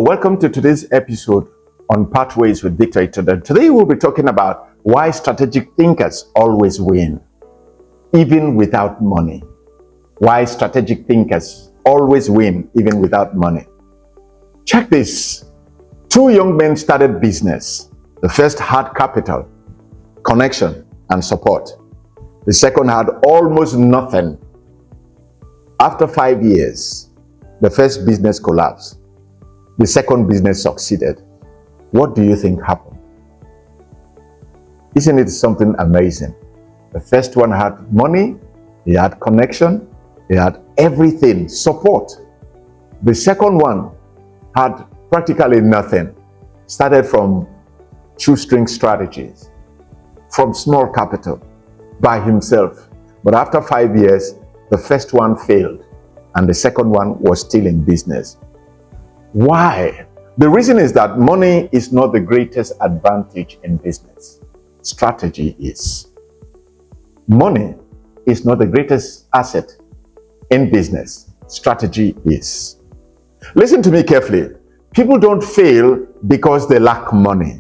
welcome to today's episode on Pathways with Victory. Today we'll be talking about why strategic thinkers always win, even without money. Why strategic thinkers always win, even without money. Check this. Two young men started business. The first had capital, connection, and support. The second had almost nothing. After 5 years, the first business collapsed. The second business succeeded. What do you think happened? Isn't it something amazing? The first one had money, he had connection, he had everything, support. The second one had practically nothing. Started from shoestring strategies, from small capital, by himself. But after 5 years, the first one failed, and the second one was still in business. Why? The reason is that money is not the greatest advantage in business. Strategy is. Money is not the greatest asset in business. Strategy is. Listen to me carefully. People don't fail because they lack money.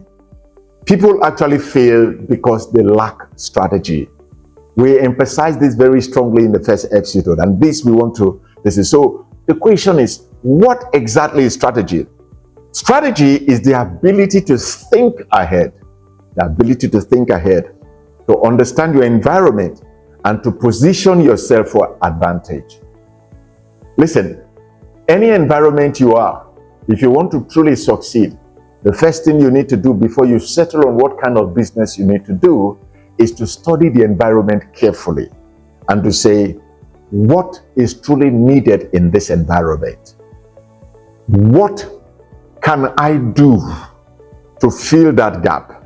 People actually fail because they lack strategy. We emphasize this very strongly in the first episode, and so the question is, what exactly is strategy? Strategy is the ability to think ahead, to understand your environment, and to position yourself for advantage. Listen, any environment you are, if you want to truly succeed, the first thing you need to do before you settle on what kind of business you need to do is to study the environment carefully and to say, what is truly needed in this environment? What can I do to fill that gap?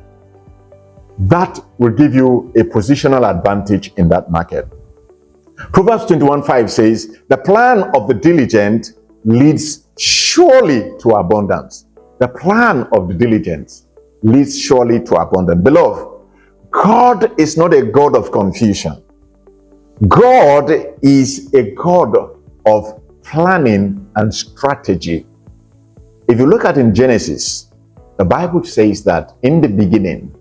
That will give you a positional advantage in that market. Proverbs 21:5 says, the plan of the diligent leads surely to abundance. The plan of the diligent leads surely to abundance. Beloved, God is not a God of confusion. God is a God of planning and strategy. If you look at in Genesis, the Bible says that in the beginning,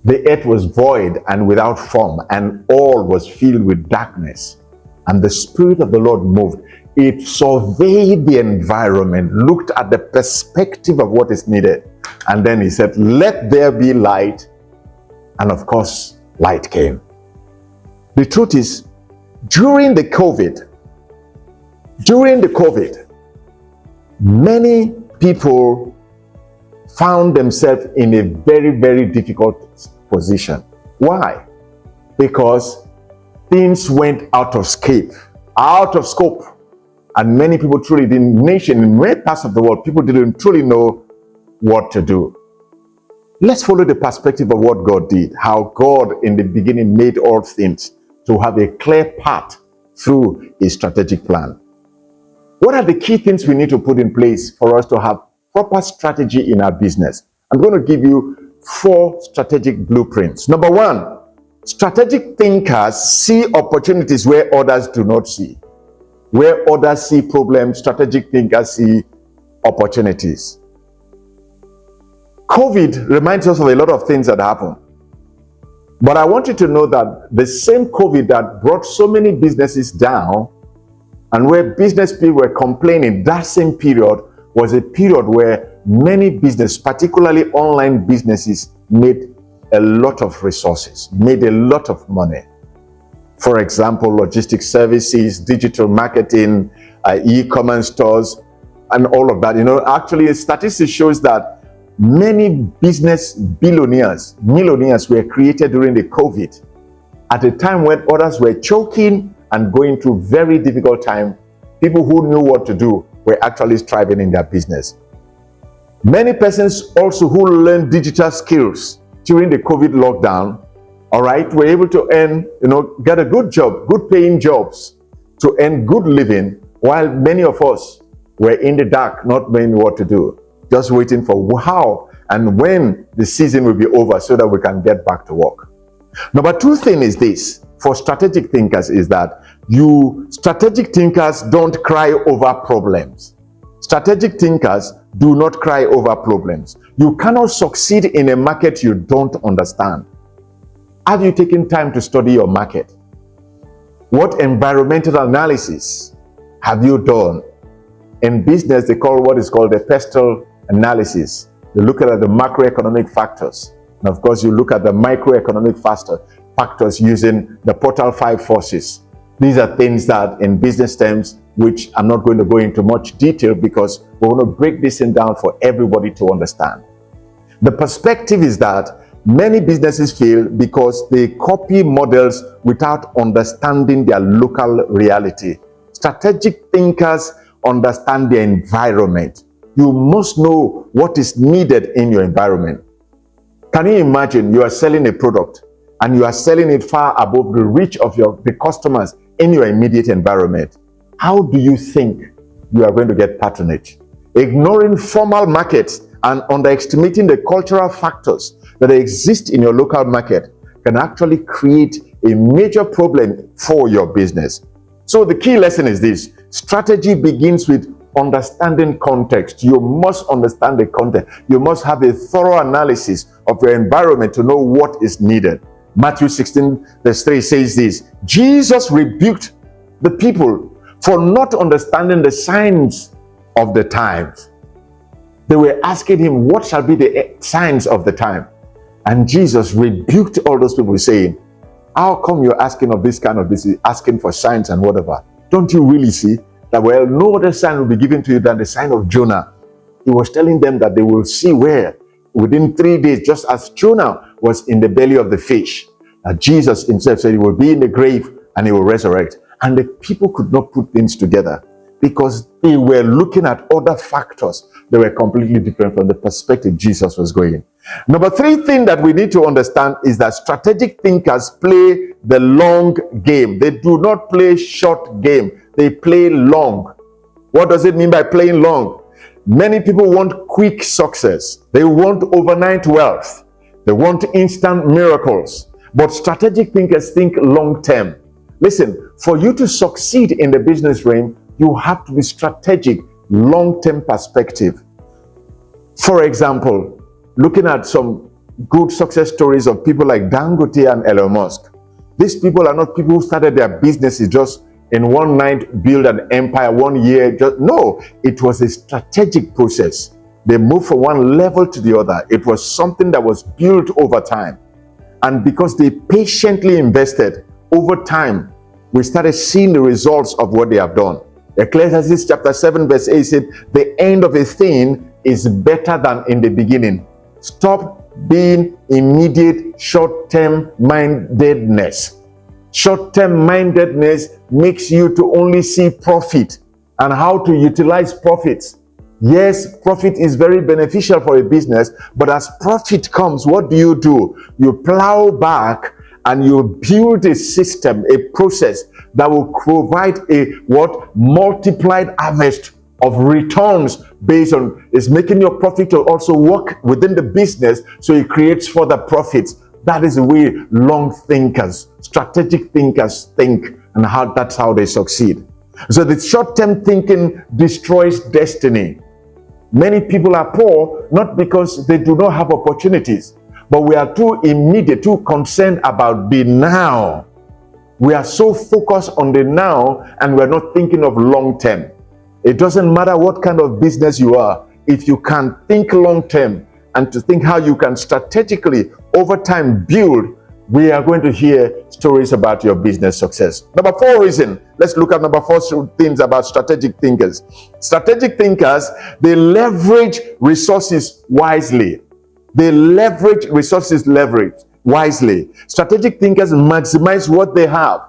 the earth was void and without form, and all was filled with darkness. And the Spirit of the Lord moved. It surveyed the environment, looked at the perspective of what is needed. And then he said, let there be light. And of course, light came. The truth is, during the COVID, many people found themselves in a very, very difficult position. Why? Because things went out of scope. And many people truly didn't, in many parts of the world, people didn't truly know what to do. Let's follow the perspective of what God did, how God in the beginning made all things to have a clear path through a strategic plan. What are the key things we need to put in place for us to have proper strategy in our business? I'm going to give you 4 strategic blueprints. Number 1, strategic thinkers see opportunities where others do not see. Where others see problems, strategic thinkers see opportunities. COVID reminds us of a lot of things that happen. But I want you to know that the same COVID that brought so many businesses down and where business people were complaining, that same period was a period where many businesses, particularly online businesses, made a lot of resources, made a lot of money. For example, logistics services, digital marketing, e-commerce stores, and all of that. Actually, statistics shows that many business millionaires were created during the COVID at a time when others were choking and going through very difficult time. People who knew what to do were actually thriving in their business. Many persons also who learned digital skills during the COVID lockdown, were able to earn, get a good job, good paying jobs to earn good living, while many of us were in the dark, not knowing what to do, just waiting for how and when the season will be over so that we can get back to work. Number 2 thing is this, for strategic thinkers, is that strategic thinkers don't cry over problems. Strategic thinkers do not cry over problems. You cannot succeed in a market you don't understand. Have you taken time to study your market? What environmental analysis have you done? In business, they call what is called the pestle analysis. You look at the macroeconomic factors. And of course, you look at the microeconomic factors using the Portal 5 forces. These are things that in business terms, which I'm not going to go into much detail because we want to break this thing down for everybody to understand. The perspective is that many businesses fail because they copy models without understanding their local reality. Strategic thinkers understand their environment. You must know what is needed in your environment. Can you imagine you are selling a product and you are selling it far above the reach of the customers in your immediate environment? How do you think you are going to get patronage? Ignoring formal markets and underestimating the cultural factors that exist in your local market can actually create a major problem for your business. So the key lesson is this: strategy begins with understanding context. You must understand the context. You must have a thorough analysis of your environment to know what is needed. Matthew 16 verse 3 says this: Jesus rebuked the people for not understanding the signs of the times. They were asking him, what shall be the signs of the time? And Jesus rebuked all those people saying, how come you're asking of this kind of this, asking for signs and whatever? Don't you really see that, well, no other sign will be given to you than the sign of Jonah? He was telling them that they will see where within 3 days, just as Jonah was in the belly of the fish, Jesus himself said he will be in the grave and he will resurrect. And the people could not put things together because they were looking at other factors that were completely different from the perspective Jesus was going. Number 3 thing that we need to understand is that strategic thinkers play the long game. They do not play short game. They play long. What does it mean by playing long? Many people want quick success. They want overnight wealth. They want instant miracles. But strategic thinkers think long term. Listen, for you to succeed in the business realm, you have to be strategic, long-term perspective. For example, looking at some good success stories of people like Dangote and Elon Musk. These people are not people who started their businesses just in one night, build an empire, 1 year. No, it was a strategic process. They moved from one level to the other. It was something that was built over time. And because they patiently invested, over time, we started seeing the results of what they have done. Ecclesiastes chapter 7 verse 8 said, the end of a thing is better than in the beginning. Stop being immediate short-term mindedness. Short-term mindedness makes you to only see profit and how to utilize profits. Yes, profit is very beneficial for a business, but as profit comes, what do? You plow back and you build a system, a process that will provide a multiplied harvest of returns based on, is making your profit to also work within the business so it creates further profits. That is the way long thinkers, strategic thinkers think, and that's how they succeed. So the short-term thinking destroys destiny. Many people are poor not because they do not have opportunities, but we are too immediate, too concerned about the now. We are so focused on the now and we're not thinking of long term. It doesn't matter what kind of business you are, if you can think long term and to think how you can strategically over time build, we are going to hear stories about your business success. Number 4 reason, let's look at number 4 things about strategic thinkers. Strategic thinkers, they leverage resources wisely. They leverage resources wisely. Strategic thinkers maximize what they have.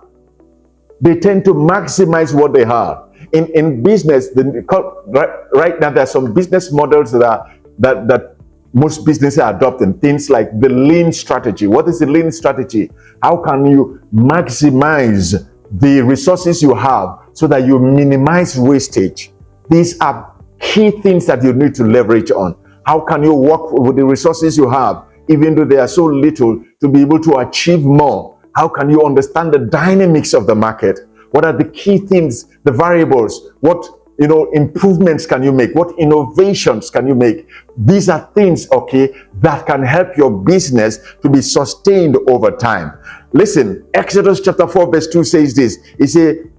They tend to maximize what they have. In business, right now there are some business models that most businesses are adopting. Things like the lean strategy. What is the lean strategy? How can you maximize the resources you have so that you minimize wastage? These are key things that you need to leverage on. How can you work with the resources you have, even though they are so little, to be able to achieve more? How can you understand the dynamics of the market? What are the key things, the variables? What improvements can you make? What innovations can you make? These are things, okay, that can help your business to be sustained over time. Listen, Exodus chapter 4 verse 2 says this. He said,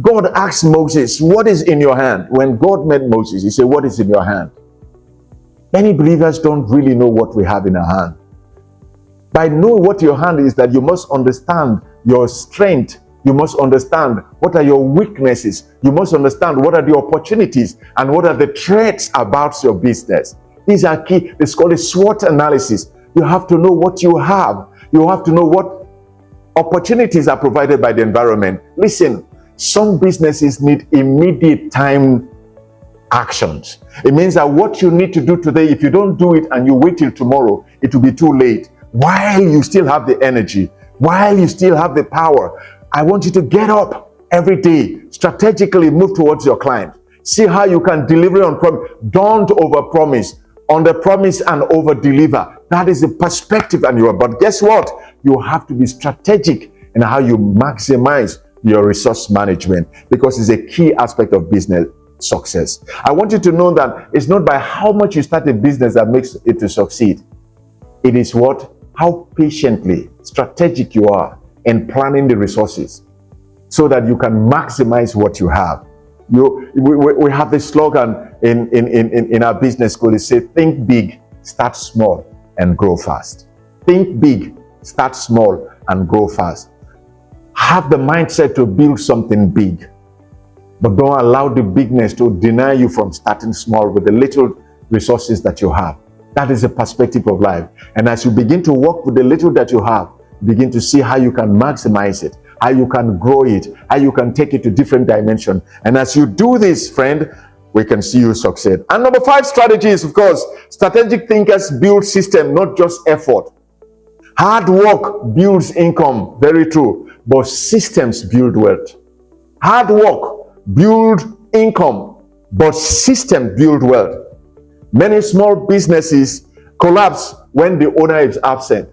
God asked Moses, what is in your hand? When God met Moses, he said, what is in your hand? Many believers don't really know what we have in our hand. By knowing what your hand is, that you must understand your strength. You must understand what are your weaknesses. You must understand what are the opportunities and what are the threats about your business. These are key. It's called a SWOT analysis. You have to know what you have. You have to know what opportunities are provided by the environment. Listen, some businesses need immediate time actions. It means that what you need to do today, if you don't do it and you wait till tomorrow, it will be too late. While you still have the energy, while you still have the power, I want you to get up every day, strategically move towards your client. See how you can deliver on promise. Don't overpromise. Under-promise and over-deliver. That is the perspective and you are. But guess what? You have to be strategic in how you maximize your resource management, because it's a key aspect of business success. I want you to know that it's not by how much you start a business that makes it to succeed. It is how patiently strategic you are in planning the resources so that you can maximize what you have. We have this slogan in our business school. It says, think big, start small, and grow fast. Think big, start small, and grow fast. Have the mindset to build something big, but don't allow the bigness to deny you from starting small with the little resources that you have. That is the perspective of life. And as you begin to work with the little that you have, begin to see how you can maximize it, how you can grow it, how you can take it to different dimensions. And as you do this, friend, we can see you succeed. And number 5 strategy is, of course, strategic thinkers build system, not just effort. Hard work builds income, very true, but systems build wealth. Hard work build income, but systems build wealth. Many small businesses collapse when the owner is absent.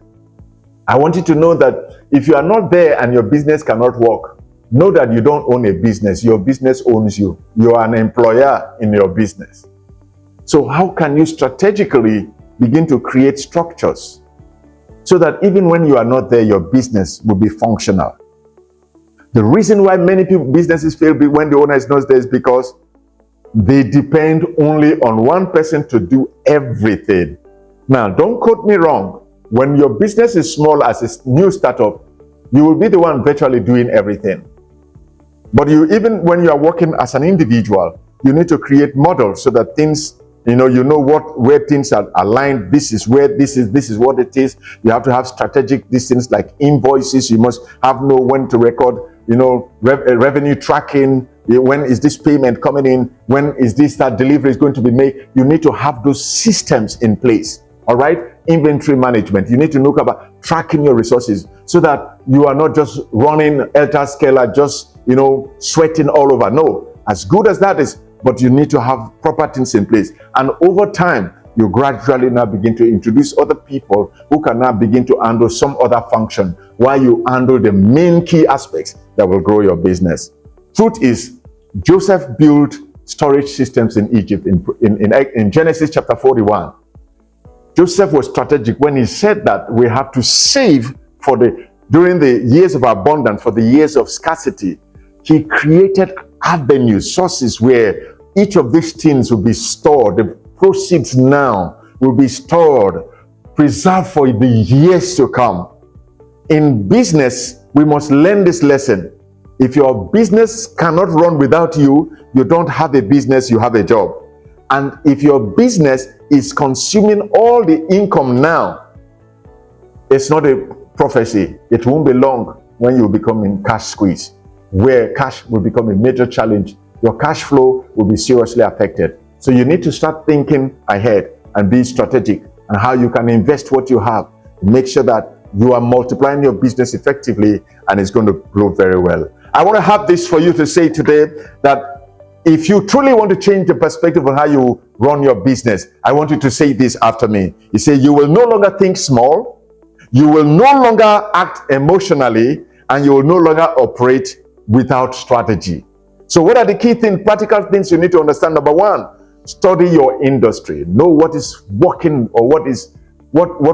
I want you to know that if you are not there and your business cannot work, know that you don't own a business. Your business owns you. You are an employer in your business. So how can you strategically begin to create structures so that even when you are not there, your business will be functional? The reason why many businesses fail when the owner is not there is because they depend only on one person to do everything. Now, don't quote me wrong. When your business is small as a new startup, you will be the one virtually doing everything. But even when you are working as an individual, you need to create models so that things, where things are aligned. This is where this is what it is. You have to have strategic things like invoices. You must know when to record, revenue tracking. When is this payment coming in? When is this delivery is going to be made? You need to have those systems in place. All right? Inventory management. You need to look about tracking your resources so that you are not just running helter-skelter, just, sweating all over. No, as good as that is, but you need to have proper things in place. And over time, you gradually now begin to introduce other people who can now begin to handle some other function while you handle the main key aspects that will grow your business. Truth is, Joseph built storage systems in Egypt in Genesis chapter 41. Joseph was strategic when he said that we have to save during the years of abundance, for the years of scarcity. He created avenues, sources where each of these things will be stored. The proceeds now will be stored, preserved for the years to come. In business, we must learn this lesson. If your business cannot run without you, you don't have a business, you have a job. And if your business is consuming all the income now, it's not a prophecy. It won't be long when you become in cash squeeze, where cash will become a major challenge. Your cash flow will be seriously affected. So you need to start thinking ahead and be strategic and how you can invest what you have. Make sure that you are multiplying your business effectively and it's going to grow very well. I want to have this for you to say today, that if you truly want to change the perspective of how you run your business, I want you to say this after me. You say, you will no longer think small, you will no longer act emotionally, and you will no longer operate without strategy. So what are the key things, practical things you need to understand? Number one, study your industry. Know what is working or what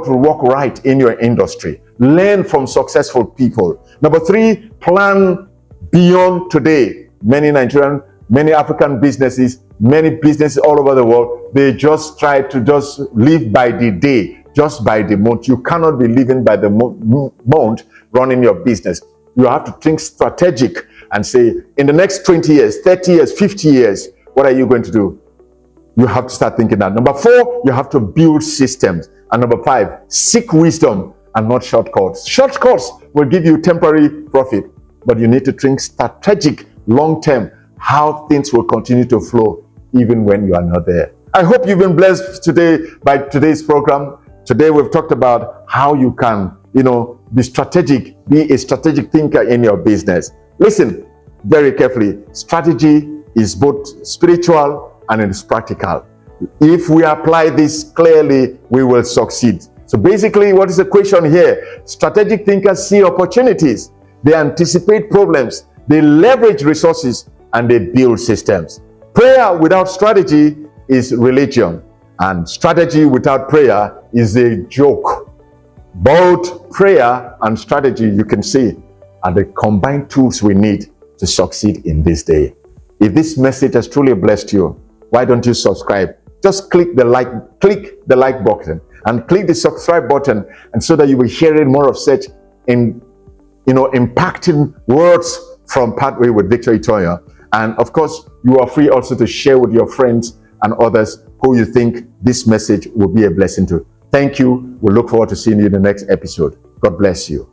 will work right in your industry. Learn from successful people. Number three, plan beyond today. Many Nigerian, many African businesses, many businesses all over the world, they just try to just live by the day, just by the month. You cannot be living by the month running your business. You have to think strategic and say, in the next 20 years, 30 years, 50 years, what are you going to do? You have to start thinking that. Number four, you have to build systems. And number five, seek wisdom and not shortcuts. Shortcuts will give you temporary profit, but you need to think strategic, long-term, how things will continue to flow even when you are not there. I hope you've been blessed today by today's program. Today we've talked about how you can, be strategic, be a strategic thinker in your business. Listen very carefully. Strategy is both spiritual and it is practical. If we apply this clearly, we will succeed. So basically, what is the question here? Strategic thinkers see opportunities, they anticipate problems, they leverage resources, and they build systems. Prayer without strategy is religion, and strategy without prayer is a joke. Both prayer and strategy, you can see, are the combined tools we need to succeed in this day. If this message has truly blessed you, why don't you subscribe? Just click the like button and click the subscribe button, and so that you will hear more of such impacting words from Pathway with Victor Itoya. And of course, you are free also to share with your friends and others who you think this message will be a blessing to. Thank you. We look forward to seeing you in the next episode. God bless you.